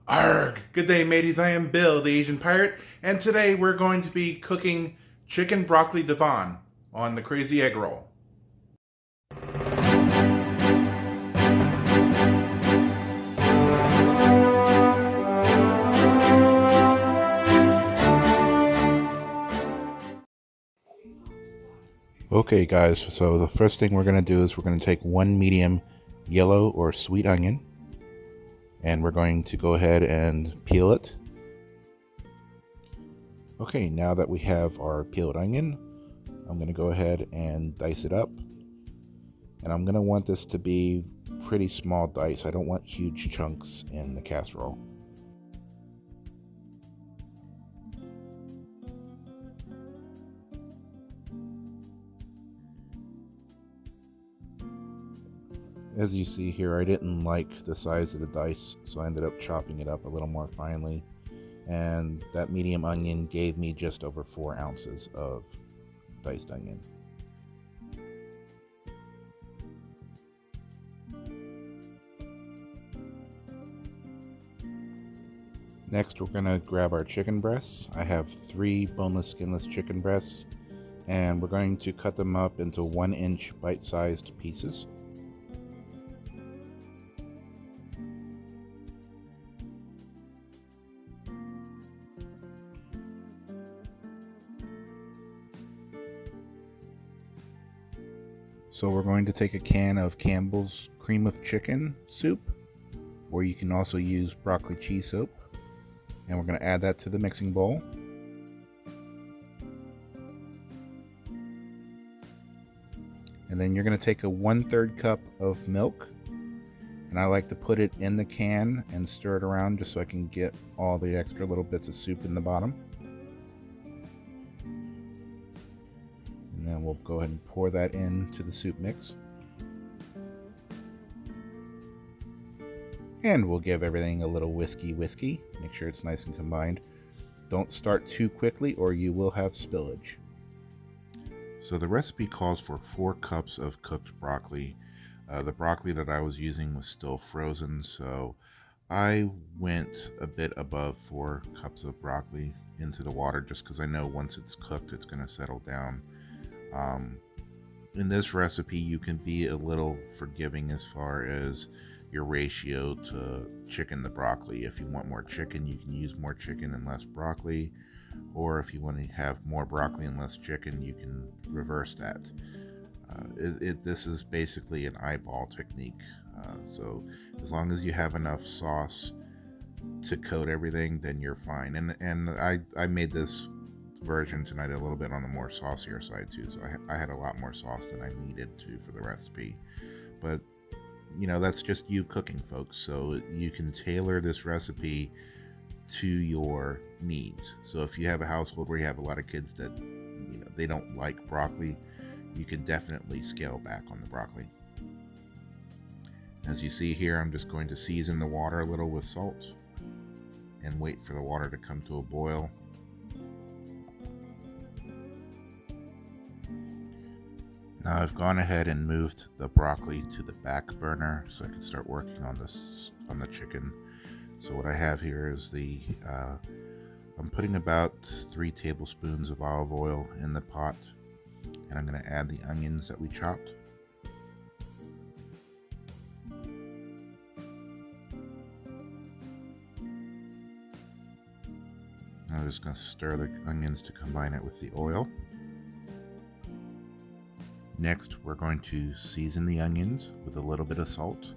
Arg! Good day, mateys. I am Bill, the Asian Pirate, and today we're going to be cooking Chicken Broccoli Divan on the Crazy Egg Roll. Okay, guys, so the first thing we're going to do is we're going to take one medium yellow or sweet onion, and we're going to go ahead and peel it. Okay, now that we have our peeled onion, I'm going to go ahead and dice it up. And I'm going to want this to be pretty small dice. I don't want huge chunks in the casserole. As you see here, I didn't like the size of the dice, so I ended up chopping it up a little more finely. And that medium onion gave me just over 4 ounces of diced onion. Next, we're going to grab our chicken breasts. I have 3 boneless, skinless chicken breasts, and we're going to cut them up into 1-inch bite-sized pieces. So we're going to take a can of Campbell's cream of chicken soup, or you can also use broccoli cheese soup, and we're going to add that to the mixing bowl. And then you're going to take a 1/3 cup of milk, and I like to put it in the can and stir it around just so I can get all the extra little bits of soup in the bottom. And then we'll go ahead and pour that into the soup mix. And we'll give everything a little whiskey, make sure it's nice and combined. Don't start too quickly or you will have spillage. So the recipe calls for 4 cups of cooked broccoli. The broccoli that I was using was still frozen, so I went a bit above 4 cups of broccoli into the water just because I know once it's cooked it's going to settle down. In this recipe you can be a little forgiving as far as your ratio to chicken to broccoli. If you want more chicken, you can use more chicken and less broccoli, or if you want to have more broccoli and less chicken, you can reverse that. This is basically an eyeball technique, so as long as you have enough sauce to coat everything, then you're fine. And I made this version tonight a little bit on the more saucier side too, so I had a lot more sauce than I needed to for the recipe. But you know, that's just you cooking, folks, so you can tailor this recipe to your needs. So if you have a household where you have a lot of kids that, you know, they don't like broccoli, you can definitely scale back on the broccoli. As you see here, I'm just going to season the water a little with salt and wait for the water to come to a boil. Now I've gone ahead and moved the broccoli to the back burner so I can start working on the chicken. So what I have here is I'm putting about 3 tablespoons of olive oil in the pot, and I'm going to add the onions that we chopped. I'm just going to stir the onions to combine it with the oil. Next, we're going to season the onions with a little bit of salt,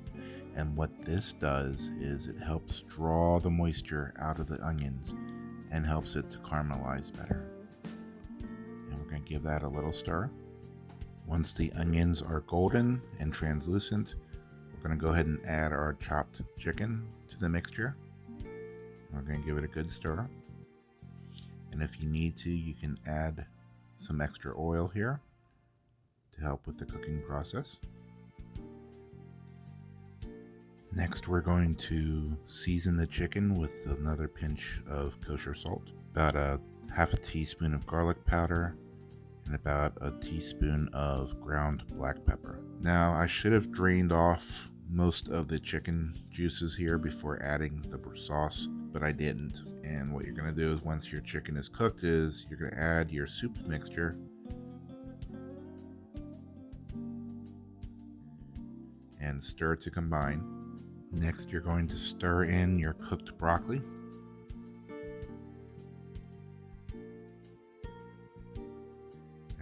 and what this does is it helps draw the moisture out of the onions and helps it to caramelize better. And we're going to give that a little stir. Once the onions are golden and translucent, we're going to go ahead and add our chopped chicken to the mixture. We're going to give it a good stir. And if you need to, you can add some extra oil here to help with the cooking process. Next, we're going to season the chicken with another pinch of kosher salt, about a half a teaspoon of garlic powder, and about a teaspoon of ground black pepper. Now, I should have drained off most of the chicken juices here before adding the sauce, but I didn't. And what you're going to do is once your chicken is cooked is you're going to add your soup mixture and stir to combine. Next, you're going to stir in your cooked broccoli.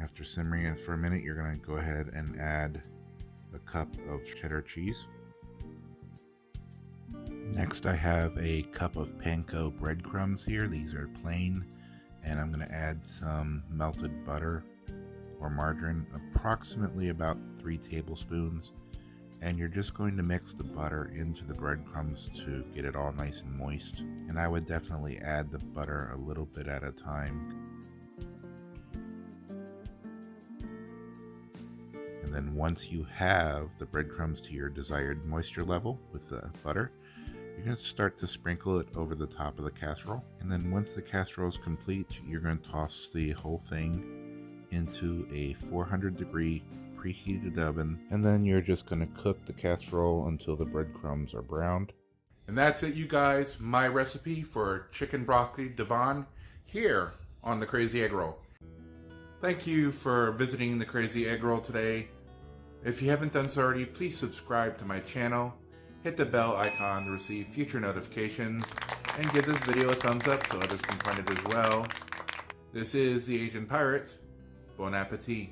After simmering it for a minute, you're going to go ahead and add a cup of cheddar cheese. Next, I have a cup of panko breadcrumbs here. These are plain, and I'm going to add some melted butter or margarine, approximately about 3 tablespoons. And you're just going to mix the butter into the breadcrumbs to get it all nice and moist. And I would definitely add the butter a little bit at a time. And then once you have the breadcrumbs to your desired moisture level with the butter, you're going to start to sprinkle it over the top of the casserole. And then once the casserole is complete, you're going to toss the whole thing into a 400-degree preheated oven, and then you're just going to cook the casserole until the breadcrumbs are browned. And that's it, you guys. My recipe for Chicken Broccoli Divan here on the Crazy Eggroll. Thank you for visiting the Crazy Eggroll today. If you haven't done so already, please subscribe to my channel, hit the bell icon to receive future notifications, and give this video a thumbs up so others can find it as well. This is the Asian Pirate. Bon appetit.